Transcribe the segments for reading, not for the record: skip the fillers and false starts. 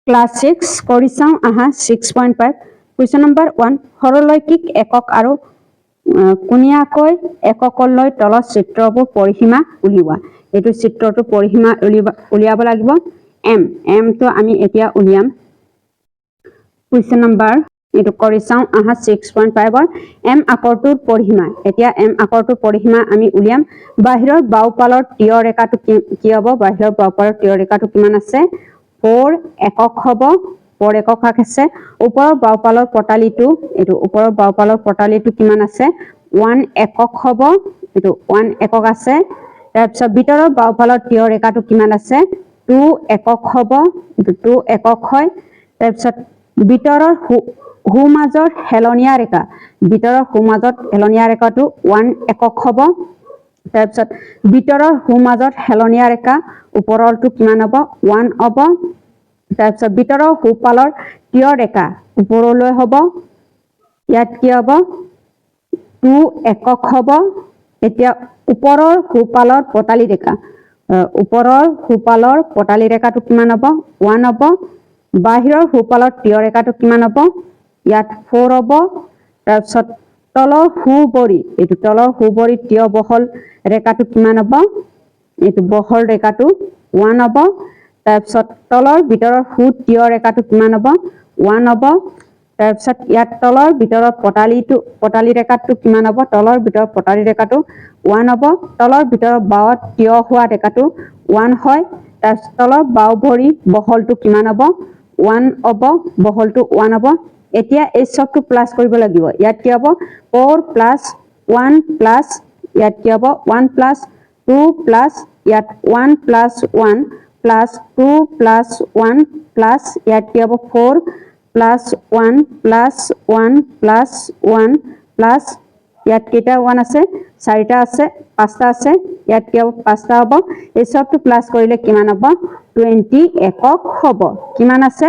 class 6 কৰি চাওঁ আহা 6.5 কুৱেশ্যন নম্বৰ 1 সৰলৈকিক একক আৰু কোণীয়াকৈ এককলৈ তলৰ চিত্ৰবোৰ পৰিসীমা উলিওৱা এইটো চিত্ৰটো পৰিসীমা উলিয়াব লাগিব এম তো আমি এতিয়া উলিয়াম কুৱেশ্যন নম্বৰ এইটো কৰি চাওঁ আহা 6.5 ৰ এম আকৰটোৰ পৰিসীমা এতিয়া এম আকৰটোৰ পৰিসীমা আমি উলিয়াম বাহিৰৰ বাওঁফালৰ তীয় ৰেখাটো কি হ'ব বাহিৰৰ বাওঁফালৰ তীয় ৰেখাটো কিমান আছে 4 একক হ'ব 4 একক আছে ওপৰৰ বাওঁফালৰ পটালিটো এটো ওপৰৰ বাওঁফালৰ পটালিটো কিমান আছে 1 একক হ'ব এটো 1 একক আছে তাৰপিছত ভিতৰৰ বাওঁফালৰ তীয় ৰেখাটো কিমান আছে 2 একক হ'ব এটো 2 একক হয় তাৰপিছত ভিতৰৰ হুমাজৰ হেলনিয়া ৰেখা ভিতৰৰ হুমাজত হেলনিয়া ৰেখাটো 1 একক হ'ব তাৰপিছত ভিতৰৰ হুমাজত হেলনিয়া ৰেখা ওপৰৰটো কিমান হ'ব 1 হ'ব তাৰপিছত ভিতৰৰ হুপালৰ তীয় ৰেখা ওপৰলৈ হ'ব ইয়াত কি হ'ব 2 একক হ'ব এতিয়া ওপৰৰ হুপালৰ পটালি ৰেখা ওপৰৰ হুপালৰ পটালি ৰেখাটো কিমান হ'ব 1 হ'ব বাহিৰৰ হুপালৰ তীয় ৰেখাটো কিমান হ'ব ইয়াত 4 হ'ব তাৰপিছত তলৰ হুবৰি এইটো তলৰ হুবৰি তীয় বহল ৰেখাটো কিমান হ'ব এইটো বহল ৰেখাটো 1 হ'ব তাৰপিছত তলৰ ভিতৰৰ তীয় ৰেখাটো কিমান হ'ব 1 হ'ব তাৰপিছত ইয়াত তলৰ ভিতৰৰ পটালি ৰেখাটো কিমান হ'ব তলৰ ভিতৰৰ পটালি ৰেখাটো 1 হ'ব তলৰ ভিতৰৰ বাওত তীয় হোৱা ৰেখাটো 1 হয় তাৰপিছত তলৰ বাও ভৰি বহলটো কিমান হ'ব 1 হ'ব বহলটো 1 হ'ব এতিয়া এই সবটো প্লাস কৰিব লাগিব ইয়াত কি হ'ব 4 + 1 + ইয়াত কি হ'ব 1 + 2 + ইয়াত 1 + 1 + 2 + 1 + ইয়াত কি হ'ব 4 + 1 + 1 + 1 + ইয়াত কেইটা 1 আছে 4টা আছে 5টা আছে ইয়াত কি হ'ব 5টা হ'ব এই সবটো প্লাস কৰিলে কিমান হ'ব 20 একক হ'ব কিমান আছে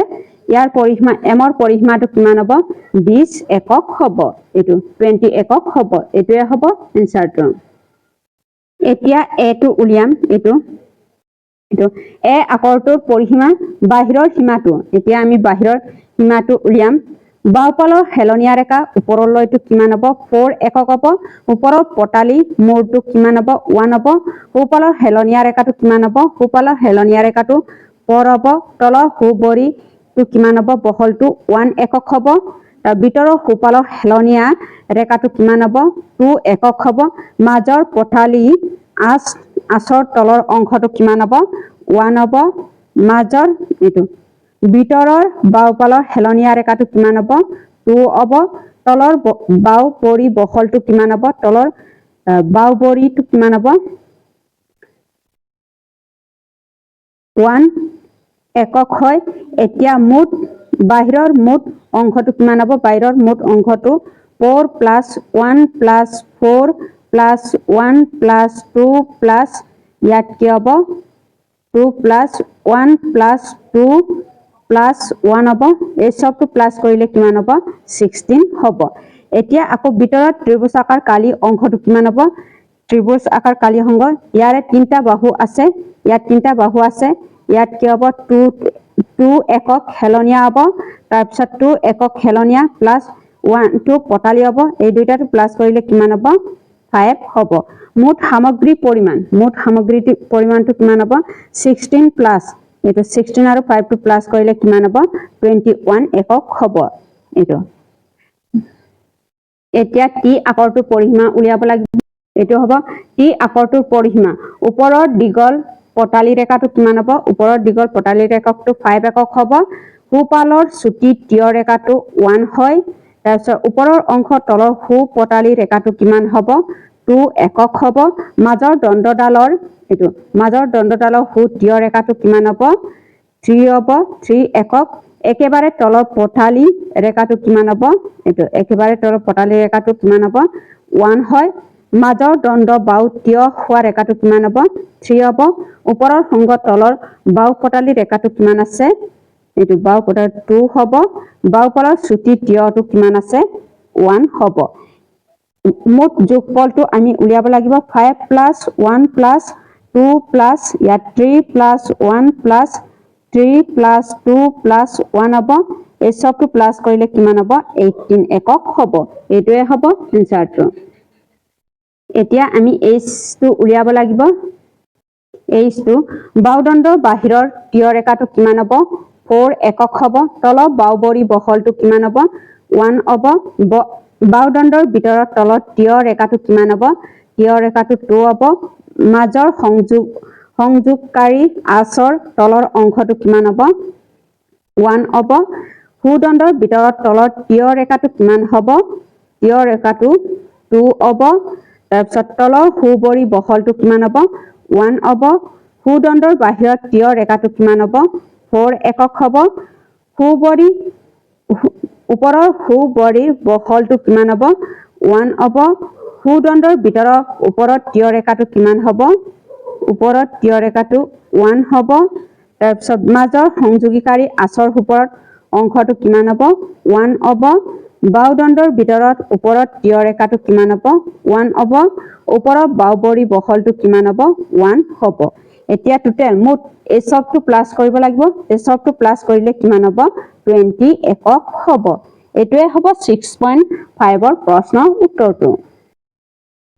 ইয়াৰ পৰিসীমা এমৰ পৰিসীমাটো কিমান হ'ব 20 একক হ'ব এটো 20 একক হ'ব এটোৱে হ'ব এনসাৰটো এতিয়া এটো উলিয়াম এটো এ আকৰটোৰ পৰিসীমা বাহিৰৰ সীমাটো এতিয়া আমি বাহিৰৰ সীমাটো উলিয়াম বাওঁফালৰ হেলনিয়া ৰেখা ওপৰলৈটো কিমান হ'ব 4 একক হ'ব ওপৰৰ পটালি মূৰটো কিমান হ'ব 1 হ'ব হুপালৰ হেলনিয়া ৰেখাটো কিমান হ'ব হুপালৰ হেলনিয়া ৰেখাটো 4 হ'ব তলৰ হুবৰিটো কিমান হ'ব বহলটো 1 একক হ'ব তাৰ ভিতৰৰ হুপালৰ হেলনিয়া ৰেখাটো কিমান হ'ব 2 একক হ'ব মাজৰ পটালি আচৰ তলৰ অংশটো কিমান হ'ব 1 হ'ব মাজৰ এটো ভিতৰৰ বাওঁফালৰ হেলনিয়া ৰেখাটো কিমান হ'ব 2 হ'ব তলৰ বাও ভৰি বহলটো কিমান হ'ব তলৰ বাও ভৰিটো কিমান হ'ব 1 একক হয় এতিয়া মুঠ বাহিৰৰ মুঠ অংশটো কিমান হ'ব বাহিৰৰ মুঠ অংশটো 4 + 1 + 4 + 1 + 2 + ইয়াত কি হ'ব 2 + 1 + 2 + 1 হ'ব এই সবটো প্লাস কৰিলে কিমান হ'ব 16 হ'ব এতিয়া আকৌ ভিতৰত ত্ৰিভুজ আকাৰ কালি অংশটো কিমান হ'ব ত্ৰিভুজ আকাৰ কালি অংশ ইয়াৰে 3টা বাহু আছে ইয়াত 3টা বাহু আছে ইয়াত কি হ'ব 2 একক হেলনিয়া হ'ব তাৰপিছত 2 একক হেলনিয়া + 1 2 পটালি হ'ব এই দুইটাটো প্লাস কৰিলে কিমান হ'ব 5 হ'ব মুঠ সামগ্ৰী পৰিমাণটো কিমান হ'ব 16 প্লাস এটো 16 আৰু 5 টো প্লাস কৰিলে কিমান হ'ব 21 একক হ'ব এটো এতিয়া টি আকৰটোৰ পৰিসীমা উলিয়াব লাগিব এটো হ'ব টি আকৰটোৰ পৰিসীমা ওপৰৰ দীঘল পটালি ৰেখাটো কিমান হ'ব ওপৰৰ দীঘল পটালি ৰেখাটো 5 একক হ'ব হুপালৰ চুটি তীয় ৰেখাটো 1 হয় তাৰপিছত ওপৰৰ অংশ তলৰ হু পটালি ৰেখাটো কিমান হ'ব 2 একক হ'ব মাজৰ দণ্ডডালৰ হু তীয় ৰেখাটো কিমান হ'ব 3 হ'ব 3 একক একেবাৰে তলৰ পটালি ৰেখাটো কিমান হ'ব এটো একেবাৰে তলৰ পটালি ৰেখাটো কিমান হ'ব 1 হয় মাজৰ দণ্ড বাও তীয় হোৱা ৰেখাটো কিমান হ'ব 3 হ'ব ওপৰৰ সংগ তলৰ বাও পটালি ৰেখাটো কিমান আছে এটো বাও পটালি 2 হ'ব বাওফালৰ চুটি তীয়টো কিমান আছে 1 হ'ব মুঠ যোগফলটো আমি উলিয়াব লাগিব 5 + 1 + 2 + ইয়াত 3 + 1 + 3 plus 2 plus 1 হ'ব এই সবটো প্লাস কৰিলে কিমান হ'ব 18 একক হ'ব এইটোৱে হ'ব এনসাৰটো এতিয়া আমি h টো উলিয়াব লাগিব h টো বাহুদণ্ডৰ বাহিৰৰ টিয় ৰেখাটো কিমান হ'ব 4 একক হ'ব তলৰ বাহুবৰী বহলটো কিমান হ'ব 1 হ'ব বাহুদণ্ডৰ ভিতৰত তলত টিয় ৰেখাটো কিমান হ'ব টিয় ৰেখাটো 2 হ'ব মাজৰ সংযোগকাৰী আচৰ তলৰ অংশটো কিমান হ'ব 1 হ'ব হুদণ্ডৰ ভিতৰত তলত টিয় ৰেখাটো কিমান হ'ব টিয় ৰেখাটো 2 হ'ব তাৰপিছত তলৰ হুবৰী বহলটো কিমান হ'ব 1 হ'ব হুদণ্ডৰ বাহিৰত টিয় ৰেখাটো কিমান হ'ব 4 একক হ'ব হুবৰী ওপৰৰ হুবৰীৰ বহলটো কিমান হ'ব 1 হ'ব হুদণ্ডৰ ভিতৰত ওপৰত টিয় ৰেখাটো কিমান হ'ব ওপৰত টিয় ৰেখাটো 1 হ'ব তাৰপিছত মাজৰ সংযোগীকাৰী আচৰ ওপৰত অংশটো কিমান হ'ব 1 হ'ব বাহুদণ্ডৰ ভিতৰত ওপৰত টিয় ৰেখাটো কিমান হ'ব 1 হ'ব ওপৰৰ বাহুবৰী বহলটো কিমান হ'ব 1 হ'ব এতিয়া টোটেল মুঠ এই সবটো প্লাস কৰিব লাগিব এই সবটো প্লাস কৰিলে কিমান হ'ব 20 একক হ'ব এটোৱে হ'ব 6.5 ৰ প্ৰশ্নৰ উত্তৰটো